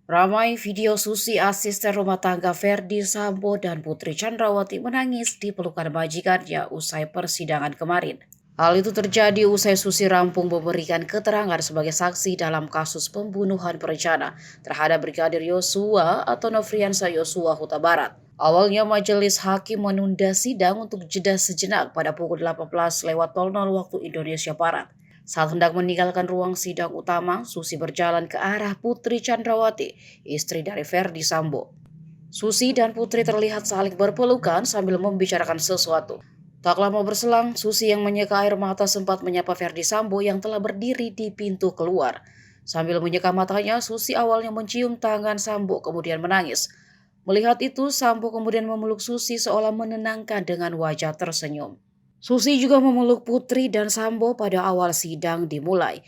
Ramai video Susi asisten rumah tangga Verdi Sambo dan Putri Chandrawati menangis di pelukan majikannya usai persidangan kemarin. Hal itu terjadi usai Susi rampung memberikan keterangan sebagai saksi dalam kasus pembunuhan berencana terhadap Brigadir Yosua atau Nofriansah Yosua Huta Barat. Awalnya majelis hakim menunda sidang untuk jeda sejenak pada pukul 18.00 waktu Indonesia Barat. Saat hendak meninggalkan ruang sidang utama, Susi berjalan ke arah Putri Chandrawati, istri dari Verdi Sambo. Susi dan Putri terlihat saling berpelukan sambil membicarakan sesuatu. Tak lama berselang, Susi yang menyeka air mata sempat menyapa Verdi Sambo yang telah berdiri di pintu keluar. Sambil menyeka matanya, Susi awalnya mencium tangan Sambo kemudian menangis. Melihat itu, Sambo kemudian memeluk Susi seolah menenangkan dengan wajah tersenyum. Susi juga memeluk Putri dan Sambo pada awal sidang dimulai.